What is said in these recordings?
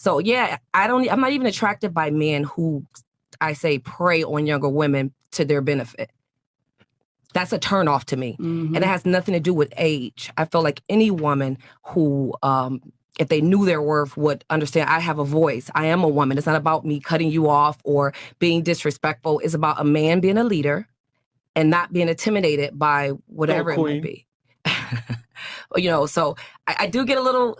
So yeah, I'm not even attracted by men who I say prey on younger women to their benefit. That's a turnoff to me. And it has nothing to do with age. I feel like any woman who, if they knew their worth, would understand I have a voice. I am a woman. It's not about me cutting you off or being disrespectful. It's about a man being a leader and not being intimidated by whatever it might be. You know, so I do get a little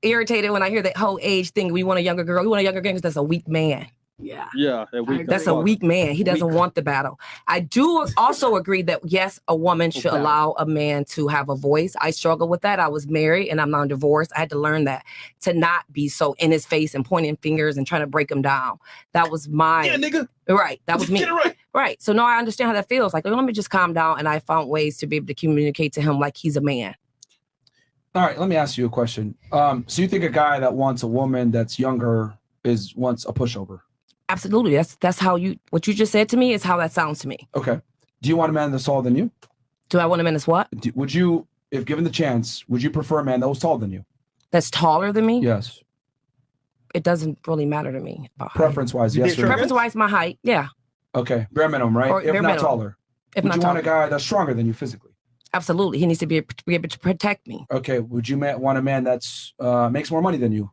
irritated when I hear that whole age thing. We want a younger girl. We want a younger girl because that's a weak man. Yeah. That's a weak man. He doesn't want the battle. I do also agree that, yes, a woman should allow a man to have a voice. I struggle with that. I was married and I'm now divorced. I had to learn that, to not be so in his face and pointing fingers and trying to break him down. That was my... Yeah, nigga. Right. That was me. Get it right. Right. So, no, I understand how that feels. Like, let me just calm down. And I found ways to be able to communicate to him like he's a man. All right, let me ask you a question. So you think a guy that wants a woman that's younger wants a pushover? Absolutely. That's how what you just said to me is how that sounds to me. Okay. Do you want a man that's taller than you? Do I want a man that's what? Would you, if given the chance, would you prefer a man that was taller than you? That's taller than me? Yes. It doesn't really matter to me. Preference-wise, yes or no? Preference-wise, my height, yeah. Okay, bare minimum, right? Or if not minimum. Taller. If would not you taller. want a guy that's stronger than you physically? Absolutely. He needs to be able to protect me. Okay. Would you want a man that's makes more money than you?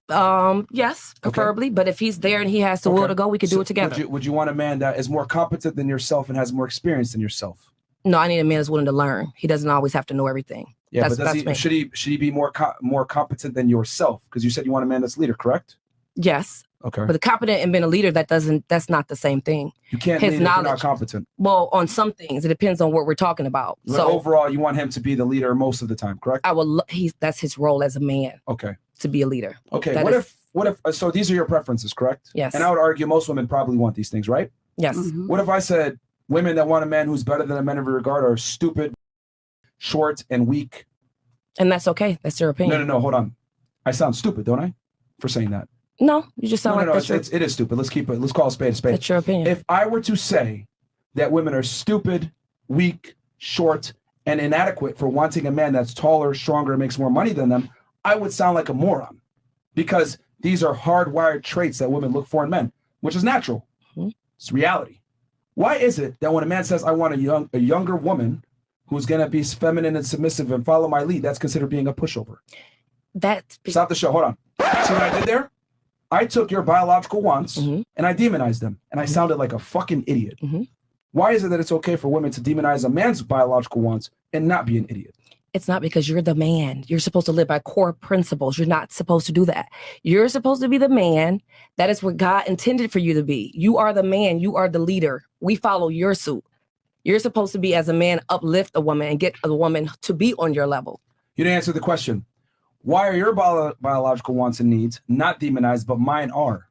Yes, preferably. Okay. But if he's there and he has the will to go, we could do it together. Would you want a man that is more competent than yourself and has more experience than yourself? No, I need a man that's willing to learn. He doesn't always have to know everything. Yeah, but should he be more competent than yourself? Because you said you want a man that's leader, correct? Yes. Okay. But the competent and being a leader, that's not the same thing. You can't lead if you're not competent. Well, on some things, it depends on what we're talking about. But so overall, you want him to be the leader most of the time, correct? That's his role as a man. Okay. To be a leader. Okay. What if so these are your preferences, correct? Yes. And I would argue most women probably want these things, right? Yes. What if I said women that want a man who's better than a man of regard are stupid, short, and weak? And that's okay. That's your opinion. No, hold on. I sound stupid, don't I? For saying that. No, you just sound it is stupid. Let's call a spade a spade. That's your opinion. If I were to say that women are stupid, weak, short, and inadequate for wanting a man that's taller, stronger, and makes more money than them, I would sound like a moron. Because these are hardwired traits that women look for in men, which is natural. It's reality. Why is it that when a man says, I want a younger woman who's going to be feminine and submissive and follow my lead, that's considered being a pushover? Stop the show. Hold on. See what I did there? I took your biological wants and I demonized them. And I sounded like a fucking idiot. Why is it that it's okay for women to demonize a man's biological wants and not be an idiot? It's not because you're the man. You're supposed to live by core principles. You're not supposed to do that. You're supposed to be the man. That is what God intended for you to be. You are the man. You are the leader. We follow your suit. You're supposed to be, as a man, uplift a woman and get a woman to be on your level. You didn't answer the question. Why are your biological wants and needs not demonized, but mine are?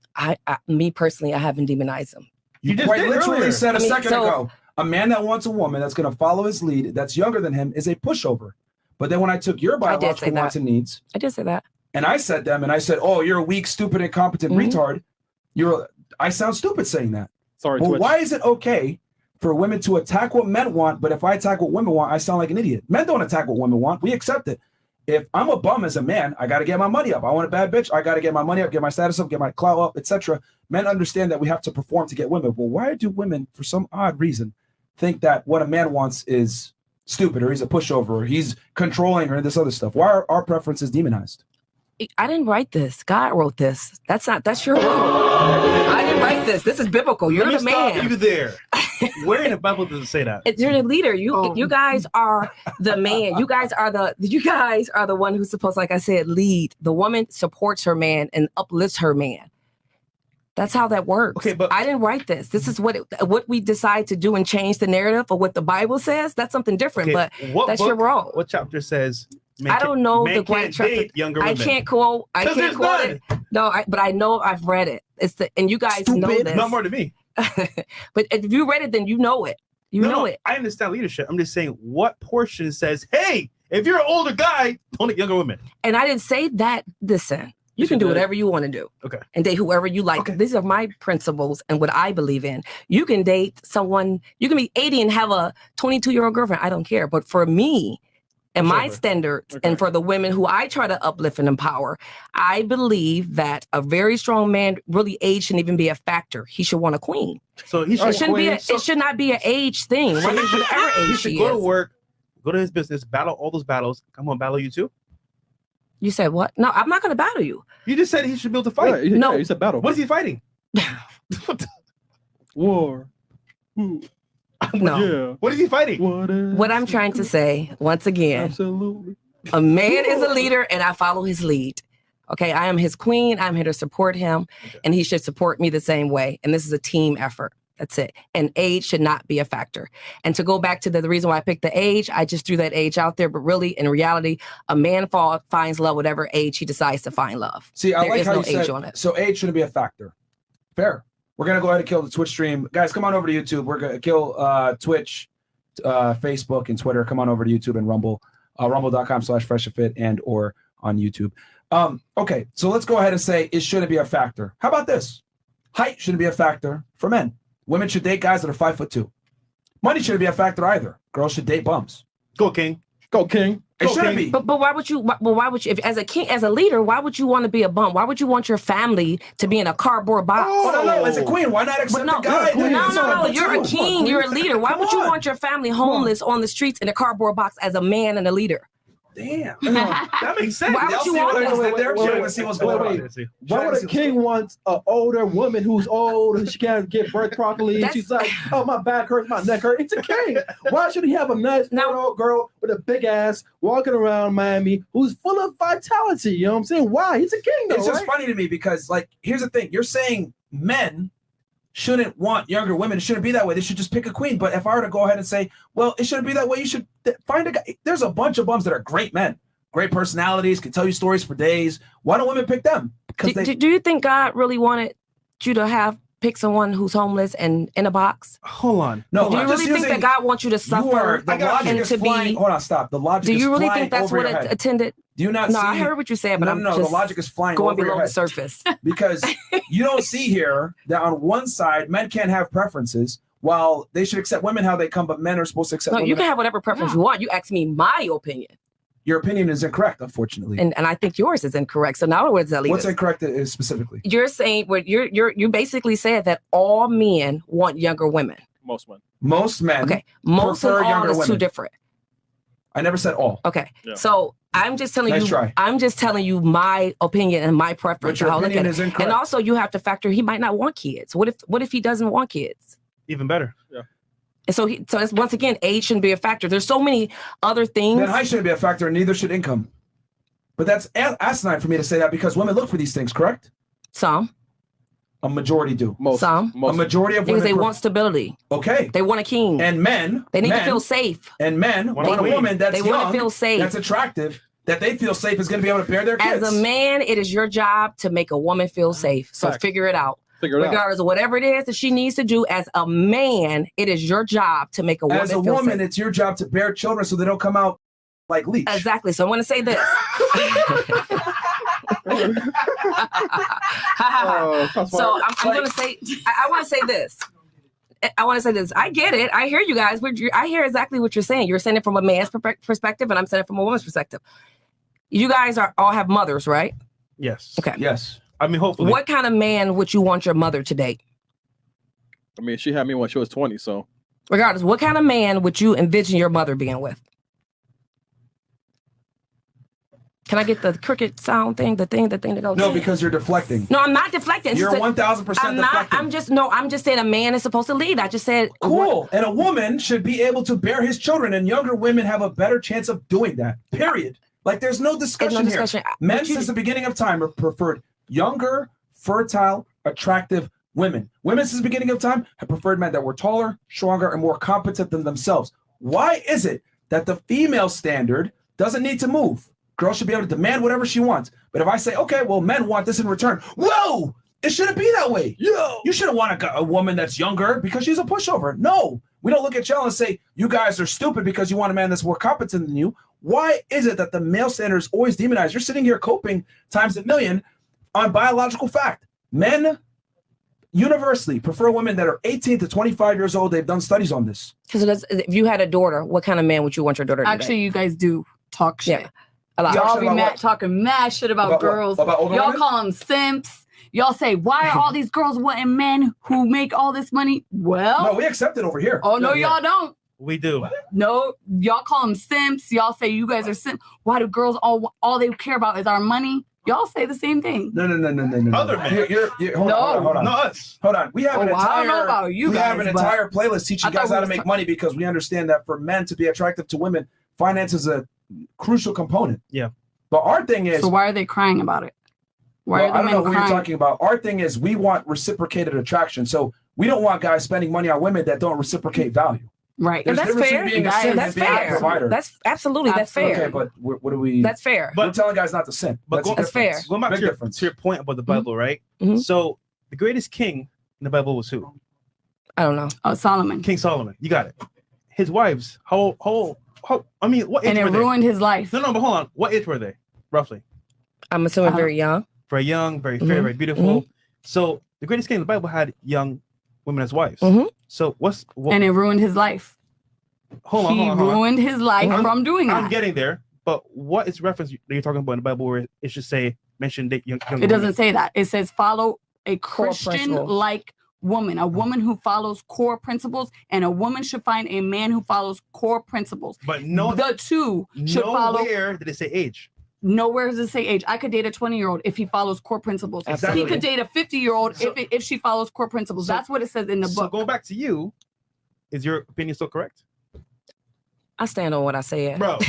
Me personally, I haven't demonized them. You quite literally said a second ago, a man that wants a woman that's going to follow his lead, that's younger than him, is a pushover. But then when I took your biological wants and needs, I did say that. And I said them, and I said, "Oh, you're a weak, stupid, incompetent retard." I sound stupid saying that. Sorry. Well, why is it okay for women to attack what men want, but if I attack what women want, I sound like an idiot? Men don't attack what women want. We accept it. If I'm a bum as a man, I got to get my money up. I want a bad bitch. I got to get my money up, get my status up, get my clout up, etc. Men understand that we have to perform to get women. Well, why do women, for some odd reason, think that what a man wants is stupid, or he's a pushover, or he's controlling, or this other stuff? Why are our preferences demonized? I didn't write this. God wrote this. That's your role. I didn't write this. This is biblical. You're the man. Stop you there. Where in the Bible does it say that? You're the leader. You guys are the man. You guys are the one who's supposed, like I said, lead. The woman supports her man and uplifts her man. That's how that works. Okay, but I didn't write this. This is what we decide to do and change the narrative or what the Bible says. That's something different. Okay, but that's your role. What chapter says? I don't know the can't date younger women. I can't quote it. No, but I know I've read it. And you guys know this. Not more than me. But if you read it, then you know it. You know it. I understand leadership. I'm just saying what portion says, hey, if you're an older guy, don't date younger women. And I didn't say that. Listen. You can do whatever you want to do. Okay. And date whoever you like. Okay. These are my principles and what I believe in. You can date someone, you can be 80 and have a 22-year-old girlfriend. I don't care. But for me, and my standards, and for the women who I try to uplift and empower, I believe that a very strong man, really age shouldn't even be a factor. He should want a queen. So he should. It should not be an age thing. So Whatever age he should go to work, go to his business, battle all those battles. Come on, battle you too. You said what? No, I'm not going to battle you. You just said he should be able to fight. Yeah, no, you said battle. What is he fighting? War. No. Yeah. What is he fighting? What I'm trying to say, once again, absolutely, a man is a leader, and I follow his lead. Okay, I am his queen. I'm here to support him, and he should support me the same way. And this is a team effort. That's it. And age should not be a factor. And to go back to the reason why I picked the age, I just threw that age out there. But really, in reality, a man finds love whatever age he decides to find love. See, I like how no you said, age on it. So age shouldn't be a factor. Fair. We're going to go ahead and kill the Twitch stream. Guys, come on over to YouTube. We're going to kill Twitch, Facebook, and Twitter. Come on over to YouTube and Rumble. Rumble.com/freshfit and or on YouTube. Okay, so let's go ahead and say it shouldn't be a factor. How about this? Height shouldn't be a factor for men. Women should date guys that are 5'2". Money shouldn't be a factor either. Girls should date bums. Go King. Go King. It shouldn't be. But why would you? Well, why would you? If as a leader, why would you want to be a bum? Why would you want your family to be in a cardboard box? Oh, no, as a queen, why not accept the guy? No. You're a king. You're a leader. Why would you want your family homeless on the streets in a cardboard box as a man and a leader? Damn. That makes sense. Why would you want that? Why would a king want an older woman who's old and she can't give birth properly? And she's like, oh, my back hurts, my neck hurts. It's a king. Why should he have a nice old girl with a big ass walking around Miami who's full of vitality? You know what I'm saying? Why? He's a king, though, It's just funny to me because, like, here's the thing. You're saying men shouldn't want younger women. It shouldn't be that way. They should just pick a queen. But if I were to go ahead and say, well, it shouldn't be that way, you should find a guy. There's a bunch of bums that are great men, great personalities, can tell you stories for days. Why don't women pick them? Do you think God really wanted you to pick someone who's homeless and in a box? Hold on. No, do you really think that God wants you to suffer and to be? Hold on, stop. The logic. Do you really flying think that's over what your head. attended? Do you not? No, see, I heard what you said, but no, the logic is flying going over below your the head. surface. Because you don't see here that on one side men can't have preferences, while they should accept women how they come, but men are supposed to accept. No, women. you can have whatever preference you want. You ask me my opinion. Your opinion is incorrect, unfortunately, and I think yours is incorrect. So now, what's that leave? What's incorrect is specifically? You're saying you basically said that all men want younger women. Most men. Most men. Okay, most and all is too different. I never said all. Okay, so I'm just telling you. Try. I'm just telling you my opinion and my preference. But your opinion is incorrect. And also, you have to factor he might not want kids. What if he doesn't want kids? Even better. Yeah. And so it's, once again, age shouldn't be a factor. There's so many other things. Then height shouldn't be a factor, and neither should income. But that's asinine for me to say that because women look for these things, correct? Some. A majority do. Some. A majority of women. Because they want stability. Okay. They want a king. And men. They need to feel safe. And men want a woman that's young. They want to feel safe. That's attractive. That they feel safe is going to be able to bear their kids. As a man, it is your job to make a woman feel safe. So figure it out. Regardless of whatever it is that she needs to do, as a man, it is your job to make a woman feel safe. As a woman, it's your job to bear children so they don't come out like leech. Exactly. So I want to say this. So I'm going to say, I want to say this. I get it. I hear you guys. I hear exactly what you're saying. You're saying it from a man's perspective, and I'm saying it from a woman's perspective. You guys all have mothers, right? Yes. Okay. Yes. I mean, hopefully. What kind of man would you want your mother to date? I mean, she had me when she was 20, so. Regardless, what kind of man would you envision your mother being with? Can I get the cricket sound thing? The thing that goes. No, because you're deflecting. No, I'm not deflecting. You're 1,000% deflecting. I'm just saying a man is supposed to lead. I just said cool. And a woman should be able to bear his children, and younger women have a better chance of doing that. Period. Like there's no discussion here. Men since the beginning of time have preferred younger, fertile, attractive women. Women since the beginning of time have preferred men that were taller, stronger, and more competent than themselves. Why is it that the female standard doesn't need to move? Girls should be able to demand whatever she wants. But if I say, okay, well, men want this in return. Whoa, it shouldn't be that way. Yo, you shouldn't want a woman that's younger because she's a pushover. No, we don't look at y'all and say, you guys are stupid because you want a man that's more competent than you. Why is it that the male standard is always demonized? You're sitting here coping times a million on biological fact. Men universally prefer women that are 18 to 25 years old. They've done studies on this. Because if you had a daughter, what kind of man would you want your daughter to Actually, you guys do talk shit. Yeah. A lot. Y'all be talking mad shit about girls. Y'all women? call them simps. Y'all say, why are all these girls wanting men who make all this money? Well, no, we accept it over here. Oh, no, y'all don't. We do. No, y'all call them simps. Y'all say you guys are simps. Why do girls all they care about is our money? Y'all say the same thing. No. Other men. Hold on. Not us. Hold on. We have an entire. I don't know about you guys, have an entire playlist teaching guys how to make money because we understand that for men to be attractive to women, finance is a crucial component. Yeah. But our thing is. So why are they crying about it? Why are the I don't men know who crying? you're talking about. Our thing is we want reciprocated attraction. So we don't want guys spending money on women that don't reciprocate value. Right. And that's fair. That's fair. That's absolutely that's fair. Okay, but what do we? That's fair. We're telling guys not to simp. But that's fair. Going back to your point about the Bible, right? Mm-hmm. So the greatest king in the Bible was who? I don't know. Oh, Solomon. King Solomon. You got it. His wives. How? I mean, what age and it were they? ruined his life. No, but hold on. What age were they, roughly? I'm assuming very young. Very young, very fair, very beautiful. Mm-hmm. So the greatest king in the Bible had young women as wives. Mm-hmm. So and it ruined his life. Hold on. He ruined his life from doing that. I'm getting there, but what is reference that you're talking about in the Bible where it should say mention young It doesn't say that. It says follow a Core Christian-like woman, a woman who follows core principles, and a woman should find a man who follows core principles. But the two should follow. Nowhere did it say age. Nowhere does it say age. I could date a 20-year-old if he follows core principles. Exactly. He could date a 50-year-old if she follows core principles. That's what it says in the book. So going back to you, is your opinion still correct? I stand on what I said. Bro.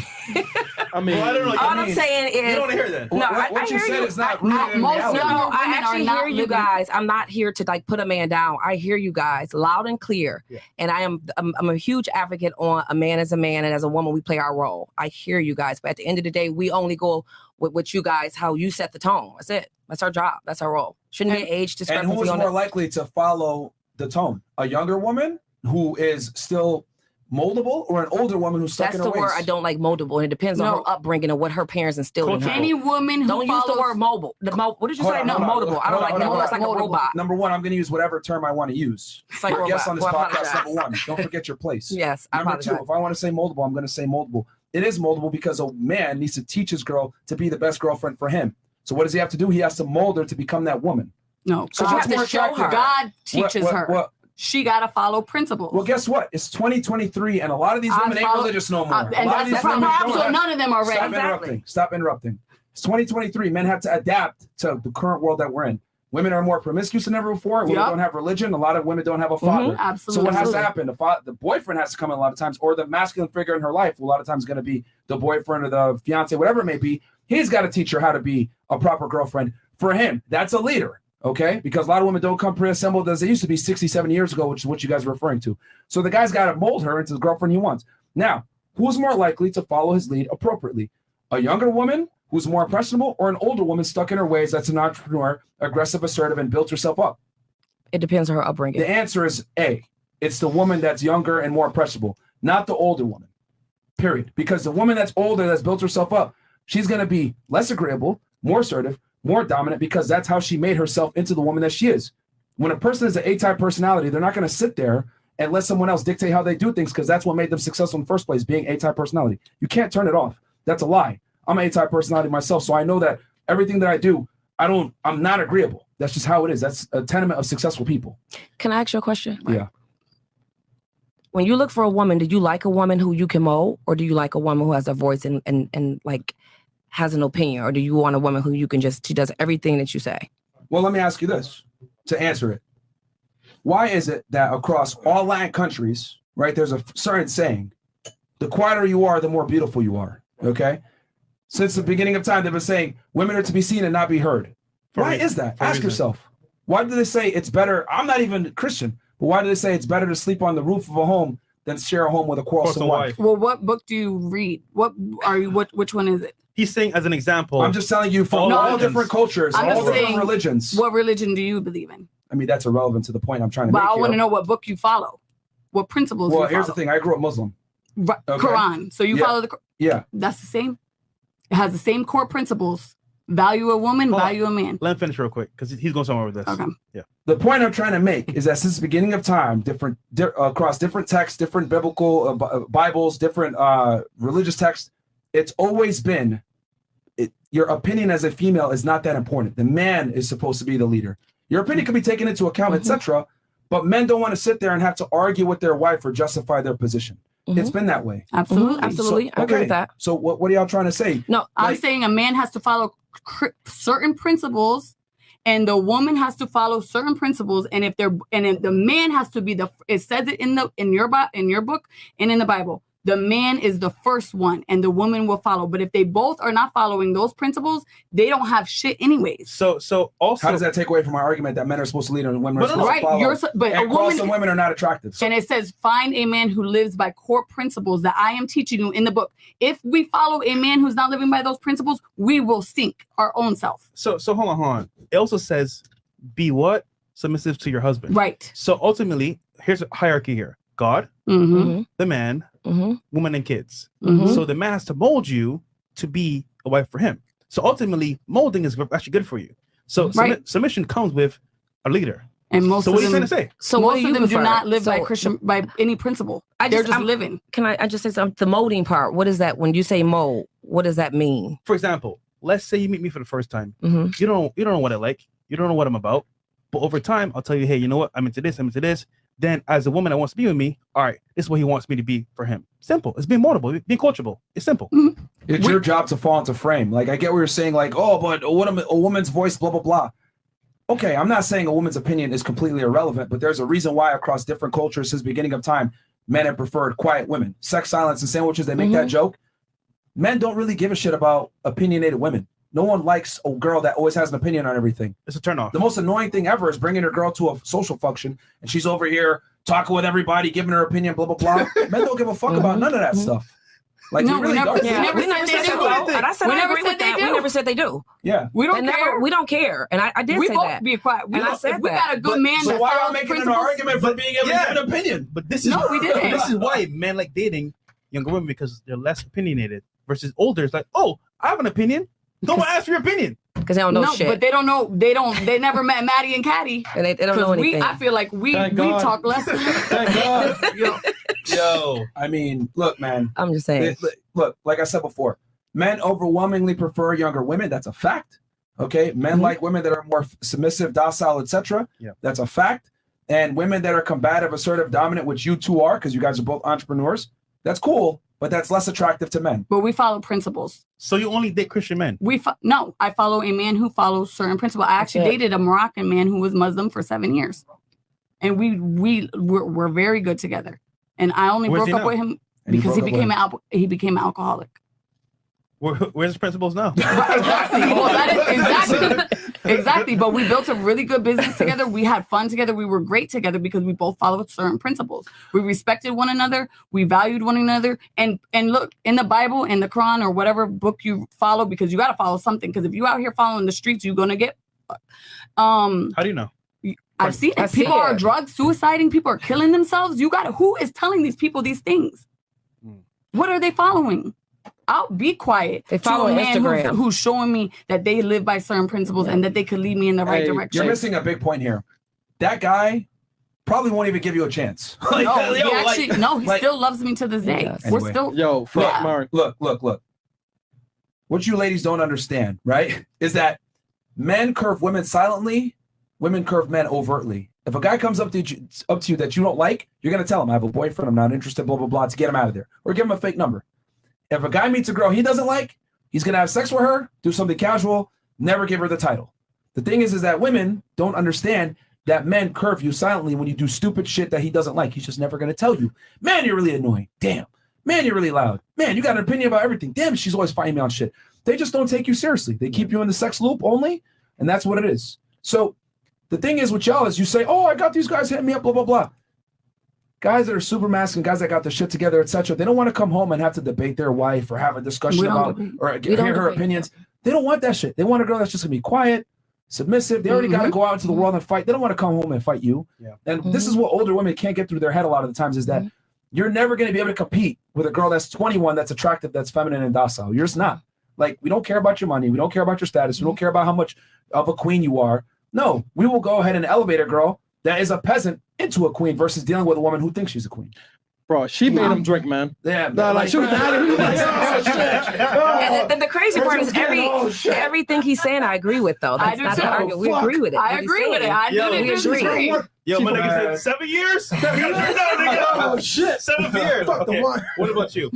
I mean, I don't know. All I'm saying is you don't want to hear that. No, what you said is not rooted in most reality. young No, I women actually are not hear you living- guys. I'm not here to like put a man down. I hear you guys loud and clear. Yeah. And I'm a huge advocate on a man as a man and as a woman we play our role. I hear you guys, but at the end of the day, we only go with you guys how you set the tone. That's it. That's our job. That's our role. Shouldn't be an age discrepancy. And who is more likely to follow the tone? A younger woman who is still moldable, or an older woman who's stuck That's in the her word ways? I don't like moldable. And it depends on her upbringing and what her parents instilled in her. Any woman who don't use the word mobile. What did you say? No, moldable. I don't like that word. It's like a robot. Number one, I'm going to use whatever term I want to use. It's like Your guest on this Well, I podcast, apologize. number one, don't forget your place. Yes, I Number apologize. two, if I want to say moldable, I'm going to say moldable. It is moldable because a man needs to teach his girl to be the best girlfriend for him. So what does he have to do? He has to mold her to become that woman. No, So God what's more attractive? God teaches her. She got to follow principles. Well, guess what? It's 2023, and a lot of these women ain't religious no more. And that's the problem. So none of them are ready. Stop interrupting. Stop interrupting. It's 2023. Men have to adapt to the current world that we're in. Women are more promiscuous than ever before. Women don't have religion. A lot of women don't have a father. Absolutely. So what has to happen? The boyfriend has to come in a lot of times, or the masculine figure in her life, a lot of times going to be the boyfriend or the fiance, whatever it may be. He's got to teach her how to be a proper girlfriend for him. That's a leader. Okay, because a lot of women don't come pre-assembled as they used to be 60, 70 years ago, which is what you guys are referring to. So the guy's got to mold her into the girlfriend he wants. Now, who's more likely to follow his lead appropriately? A younger woman who's more impressionable, or an older woman stuck in her ways that's an entrepreneur, aggressive, assertive, and built herself up? It depends on her upbringing. The answer is A. It's the woman that's younger and more impressionable, not the older woman, period. Because the woman that's older, that's built herself up, she's going to be less agreeable, more assertive, more dominant, because that's how she made herself into the woman that she is. When a person is an A-type personality, they're not going to sit there and let someone else dictate how they do things, because that's what made them successful in the first place, being A-type personality. You can't turn it off. That's a lie. I'm an A-type personality myself, so I know that everything that I do, I'm not agreeable. That's just how it is. That's a tenement of successful people. Can I ask you a question? Yeah. When you look for a woman, do you like a woman who you can mold, or do you like a woman who has a voice and like has an opinion, or do you want a woman who you can she does everything that you say? Well, let me ask you this to answer it. Why is it that across all Latin countries, right, there's a certain saying, the quieter you are, the more beautiful you are, okay? Since the beginning of time, they've been saying women are to be seen and not be heard. Why is that? Ask yourself. Why do they say it's better? I'm not even Christian, but why do they say it's better to sleep on the roof of a home than share a home with a quarrelsome wife? Well, what book do you read? Which one is it? He's saying as an example. I'm just telling you from all different cultures, all different religions. What religion do you believe in? I mean, that's irrelevant to the point I'm trying to make. But I want to know what book you follow, what principles you follow. Well, here's the thing. I grew up Muslim. Okay. Quran. So you follow the Quran. Yeah. That's the same. It has the same core principles. Value a woman, value a man. Let him finish real quick, because he's going somewhere with this. Okay. Yeah. The point I'm trying to make is that since the beginning of time, across different texts, different biblical Bibles, different religious texts, it's always been your opinion as a female is not that important. The man is supposed to be the leader. Your opinion can be taken into account, etc. But men don't want to sit there and have to argue with their wife or justify their position. It's been that way. Absolutely. Absolutely. I agree with that. So what are y'all trying to say? No, I'm saying a man has to follow certain principles, and the woman has to follow certain principles. And if the man has to be it says it in your book and in the Bible. The man is the first one, and the woman will follow. But if they both are not following those principles, they don't have shit anyways. So also, how does that take away from my argument that men are supposed to lead and women are supposed to follow? But and some women are not attractive. And it says, find a man who lives by core principles that I am teaching you in the book. If we follow a man who's not living by those principles, we will sink our own self. So hold on. It also says, be what? Submissive to your husband. Right. So ultimately, here's a hierarchy here. God, the man, woman, and kids. So the man has to mold you to be a wife for him. So ultimately, molding is actually good for you. So submission comes with a leader. And most so of what are you them, trying to say? So most of them do not live by any principle. They're just living. Can I just say something? The molding part. What is that? When you say mold, what does that mean? For example, let's say you meet me for the first time. You don't know what I like. You don't know what I'm about. But over time, I'll tell you, hey, you know what? I'm into this. I'm into this. Then as a woman that wants to be with me, all right, this is what he wants me to be for him. Simple. It's being moldable, being coachable. It's simple. It's your job to fall into frame. Like, I get what you're saying, like, oh, but a woman's voice, blah, blah, blah. Okay, I'm not saying a woman's opinion is completely irrelevant, but there's a reason why across different cultures since the beginning of time, men have preferred quiet women. Sex, silence, and sandwiches, they make that joke. Men don't really give a shit about opinionated women. No one likes a girl that always has an opinion on everything. It's a turnoff. The most annoying thing ever is bringing a girl to a social function and she's over here talking with everybody, giving her opinion, blah, blah, blah. Men don't give a fuck about none of that stuff. Like, no, really we never, don't. yeah. we never said they do. And I said I agree with that. We never said they do. Yeah. We don't care. We don't care. And I did say that. Be quiet. And I said we got a good man. So that why are follows we making principles? an argument for being able to give an opinion? But this is we didn't. This is why men like dating younger women because they're less opinionated versus older. It's like, oh, I have an opinion. Don't ask for your opinion. Because they don't know shit. But they don't know. They never met Maddie and Caddy. And they don't know anything. I feel like we talk less. Thank God. Yo, I mean, look, man. I'm just saying. Look, like I said before, men overwhelmingly prefer younger women. That's a fact. Okay, men like women that are more submissive, docile, etc. Yeah, that's a fact. And women that are combative, assertive, dominant, which you two are, because you guys are both entrepreneurs. That's cool, but that's less attractive to men. But we follow principles. So you only date Christian men? No, I follow a man who follows certain principles. I actually dated a Moroccan man who was Muslim for 7 years, and we're very good together. And I only broke up with him because he became an alcoholic. Where's his principles now? Exactly. Well, that is exactly. But we built a really good business together. We had fun together. We were great together because we both followed certain principles. We respected one another. We valued one another. And look, in the Bible, in the Quran, or whatever book you follow, because you got to follow something. Because if you out here following the streets, you're gonna get. How do you know? I've seen it. People are drug suiciding. People are killing themselves. Who is telling these people these things? What are they following? I'll be quiet. They follow a man Instagram. who's showing me that they live by certain principles and that they could lead me in the right direction. You're missing a big point here. That guy probably won't even give you a chance. He still loves me to this day. Yes. We're Anyway. still Mark. Look. What you ladies don't understand, right, is that men curve women silently, women curve men overtly. If a guy comes up to you that you don't like, you're going to tell him, I have a boyfriend, I'm not interested, blah, blah, blah, to get him out of there. Or give him a fake number. If a guy meets a girl he doesn't like, he's going to have sex with her, do something casual, never give her the title. The thing is that women don't understand that men curve you silently when you do stupid shit that he doesn't like. He's just never going to tell you. Man, you're really annoying. Damn. Man, you're really loud. Man, you got an opinion about everything. Damn, she's always fighting me on shit. They just don't take you seriously. They keep you in the sex loop only, and that's what it is. So the thing is with y'all is you say, oh, I got these guys hitting me up, blah, blah, blah. Guys that are super masculine, guys that got their shit together, etc. They don't want to come home and have to debate their wife or have a discussion about or hear her opinions. They don't want that shit. They want a girl that's just gonna be quiet, submissive. They already got to go out into the world and fight. They don't want to come home and fight you. Yeah. And this is what older women can't get through their head a lot of the times is that you're never going to be able to compete with a girl that's 21, that's attractive, that's feminine and docile. You're just not. Like, we don't care about your money. We don't care about your status. We don't care about how much of a queen you are. No, we will go ahead and elevate a girl that is a peasant into a queen versus dealing with a woman who thinks she's a queen. Bro, she made him drink, man. Yeah, like she was dying. He was like, oh, shit. And the crazy part is everything he's saying I agree with, though. That's not the argument. We agree with it. I agree with it. I we agree. Yo, my nigga said 7 years? 7 years? Oh, shit. 7 years. Fuck the one. What about you?